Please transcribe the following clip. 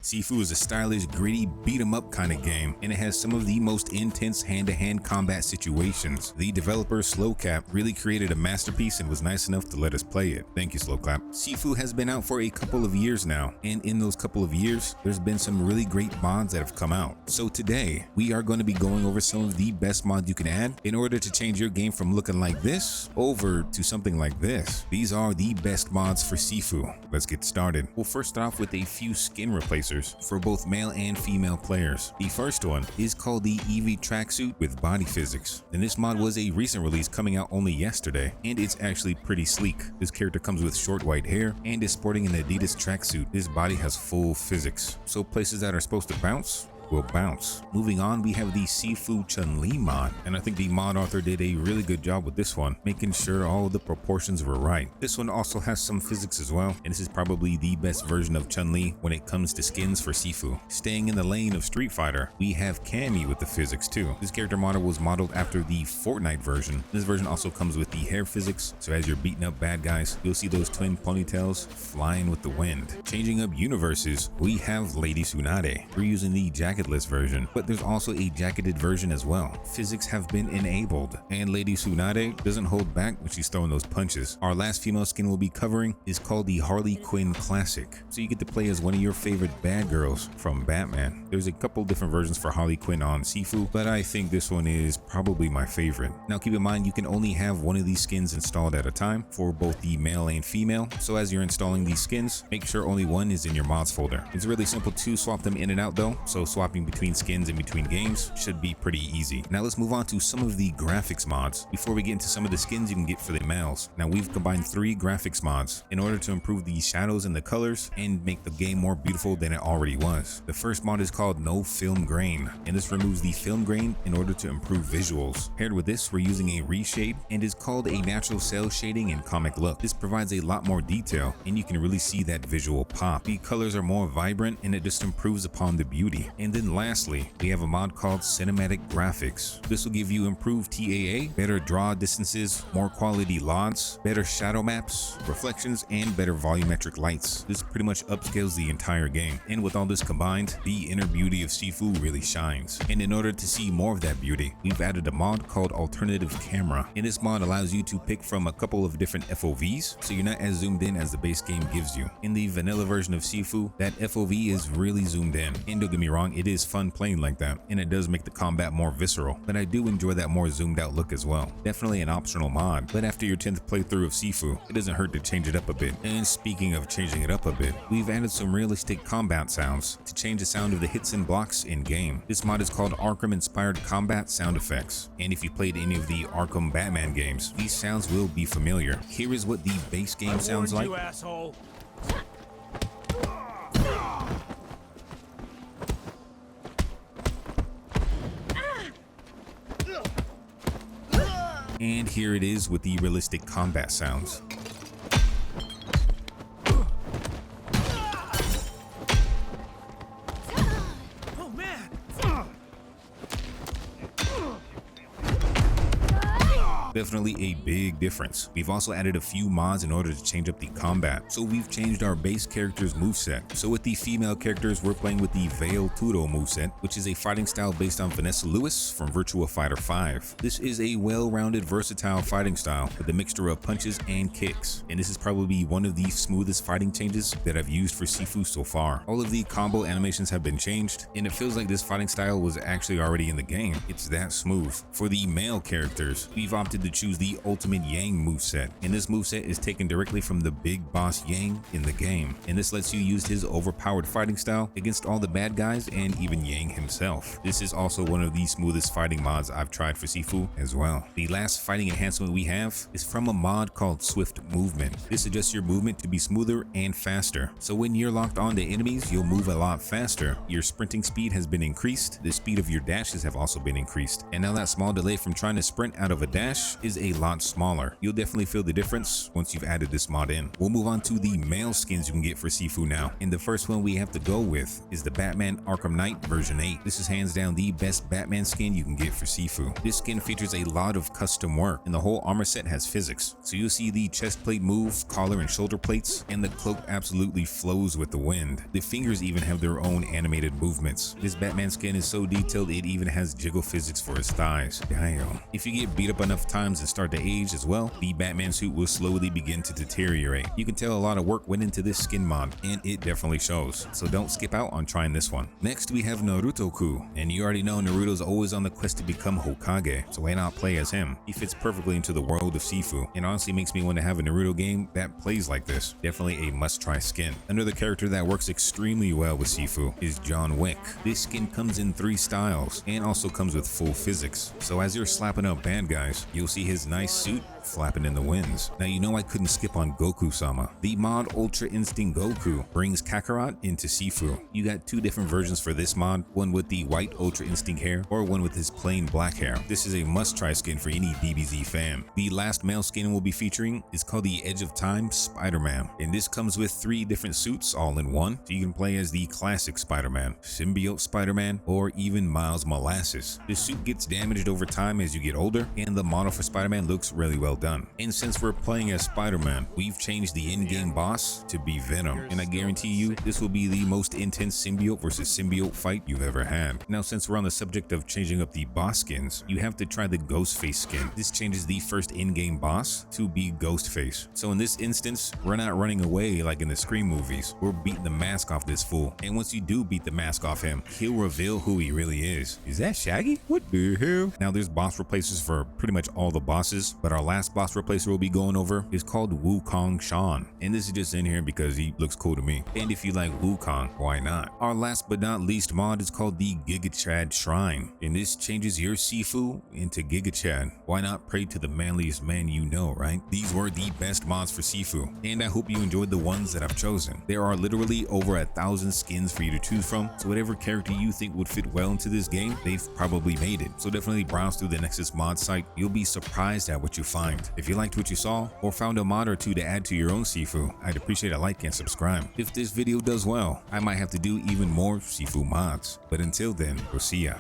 SIFU is a stylish, gritty, beat-em-up kind of game, and it has some of the most intense hand-to-hand combat situations. The developer Slowcap really created a masterpiece and was nice enough to let us play it. Thank you, Slowcap. SIFU has been out for a couple of years now, and in those couple of years, there's been some really great mods that have come out. So today, we are going to be going over some of the best mods you can add in order to change your game from looking like this over to something like this. These are the best mods for SIFU. Let's get started. We'll first start off with a few skin replacers for both male and female players. The first one is called the Evie Tracksuit with body physics, and this mod was a recent release coming out only yesterday, and it's actually pretty sleek. This character comes with short white hair and is sporting an Adidas tracksuit. His body has full physics, so places that are supposed to bounce will bounce. Moving on, we have the SIFU ChunLi mod, and I think the mod author did a really good job with this one, making sure all the proportions were right. This one also has some physics as well, and this is probably the best version of Chun-Li when it comes to skins for SIFU. Staying in the lane of Street Fighter, we have Cammy with the physics too. This character model was modeled after the Fortnite version. This version also comes with the hair physics, so as you're beating up bad guys, you'll see those twin ponytails flying with the wind. Changing up universes, we have Lady Tsunade. We're using the jacketless version, but there's also a jacketed version as well. Physics have been enabled, and Lady Tsunade doesn't hold back when she's throwing those punches. Our last female skin we'll be covering is called the Harley Quinn Classic, so you get to play as one of your favorite bad girls from Batman. There's a couple different versions for Harley Quinn on SIFU, but I think this one is probably my favorite. Now keep in mind, you can only have one of these skins installed at a time for both the male and female, so as you're installing these skins, make sure only one is in your mods folder. It's really simple to swap them in and out though, so swapping between skins and between games should be pretty easy. Now let's move on to some of the graphics mods before we get into some of the skins you can get for the males. Now we've combined 3 graphics mods in order to improve the shadows and the colors and make the game more beautiful than it already was. The first mod is called No Film Grain, and this removes the film grain in order to improve visuals. Paired with this, we're using a reshade and is called a natural cell shading and comic look. This provides a lot more detail and you can really see that visual pop. The colors are more vibrant and it just improves upon the beauty. And then lastly, we have a mod called Cinematic Graphics. This will give you improved TAA, better draw distances, more quality LODs, better shadow maps, reflections, and better volumetric lights. This pretty much upscales the entire game. And with all this combined, the inner beauty of SIFU really shines. And in order to see more of that beauty, we've added a mod called Alternative Camera. And this mod allows you to pick from a couple of different FOVs, so you're not as zoomed in as the base game gives you. In the vanilla version of SIFU, that FOV is really zoomed in. And don't get me wrong, it is fun playing like that, and it does make the combat more visceral, but I do enjoy that more zoomed out look as well. Definitely an optional mod, but after your 10th playthrough of SIFU, it doesn't hurt to change it up a bit. And speaking of changing it up a bit, we've added some realistic combat sounds to change the sound of the hits and blocks in game. This mod is called Arkham Inspired Combat Sound Effects, and if you played any of the Arkham Batman games, these sounds will be familiar. Here is what the base game sounds like. Asshole. And here it is with the realistic combat sounds. Oh man. Definitely a big difference. We've also added a few mods in order to change up the combat. So we've changed our base character's moveset. So with the female characters, we're playing with the Vale Tudo moveset, which is a fighting style based on Vanessa Lewis from Virtua Fighter 5. This is a well-rounded, versatile fighting style with a mixture of punches and kicks. And this is probably one of the smoothest fighting changes that I've used for SIFU so far. All of the combo animations have been changed, and it feels like this fighting style was actually already in the game. It's that smooth. For the male characters, we've opted to choose the Ultimate Yang moveset, and this moveset is taken directly from the big boss Yang in the game, and this lets you use his overpowered fighting style against all the bad guys and even Yang himself. This is also one of the smoothest fighting mods I've tried for SIFU as well. The last fighting enhancement we have is from a mod called Swift Movement. This adjusts your movement to be smoother and faster, so when you're locked on to enemies, you'll move a lot faster. Your sprinting speed has been increased, the speed of your dashes have also been increased, and now that small delay from trying to sprint out of a dash is a lot smaller. You'll definitely feel the difference once you've added this mod in. We'll move on to the male skins you can get for SIFU now. And the first one we have to go with is the Batman Arkham Knight version 8. This is hands down the best Batman skin you can get for SIFU. This skin features a lot of custom work, and the whole armor set has physics. So you'll see the chest plate move, collar and shoulder plates, and the cloak absolutely flows with the wind. The fingers even have their own animated movements. This Batman skin is so detailed it even has jiggle physics for his thighs. Damn. If you get beat up enough times and start to age as well, the Batman suit will slowly begin to deteriorate. You can tell a lot of work went into this skin mod, and it definitely shows. So don't skip out on trying this one. Next we have Naruto-ku, and you already know Naruto's always on the quest to become Hokage, so why not play as him? He fits perfectly into the world of SIFU, and honestly makes me want to have a Naruto game that plays like this. Definitely a must-try skin. Another character that works extremely well with SIFU is John Wick. This skin comes in 3 styles, and also comes with full physics. So as you're slapping up bad guys, you'll see his nice suit flapping in the winds. Now you know I couldn't skip on Goku-sama. The mod Ultra Instinct Goku brings Kakarot into SIFU. You got 2 different versions for this mod, one with the white Ultra Instinct hair or one with his plain black hair. This is a must-try skin for any DBZ fan. The last male skin we'll be featuring is called the Edge of Time Spider-Man, and this comes with 3 different suits all in one, so you can play as the classic Spider-Man, Symbiote Spider-Man, or even Miles Molasses. The suit gets damaged over time as you get older, and the model for Spider-Man looks really well done. And since we're playing as Spider-Man, we've changed the in-game boss to be Venom, and I guarantee you this will be the most intense symbiote versus symbiote fight you've ever had. Now since we're on the subject of changing up the boss skins, you have to try the Ghostface skin. This changes the first in-game boss to be Ghostface. So in this instance, we're not running away like in the Scream movies. We're beating the mask off this fool, and once you do beat the mask off him, he'll reveal who he really is. Is that Shaggy? What the hell? Now there's boss replacers for pretty much all the bosses, but our last boss replacer we'll be going over is called Wukong Sean, and this is just in here because he looks cool to me, and if you like Wukong, why not? Our last but not least mod is called the Gigachad Shrine, and this changes your SIFU into Gigachad. Why not pray to the manliest man you know, right? These were the best mods for SIFU, and I hope you enjoyed the ones that I've chosen. There are literally over 1,000 skins for you to choose from, so whatever character you think would fit well into this game, they've probably made it. So definitely browse through the Nexus mod site. You'll be surprised at what you find. If you liked what you saw or found a mod or 2 to add to your own SIFU, I'd appreciate a like and subscribe. If this video does well, I might have to do even more SIFU mods. But until then, we'll see ya.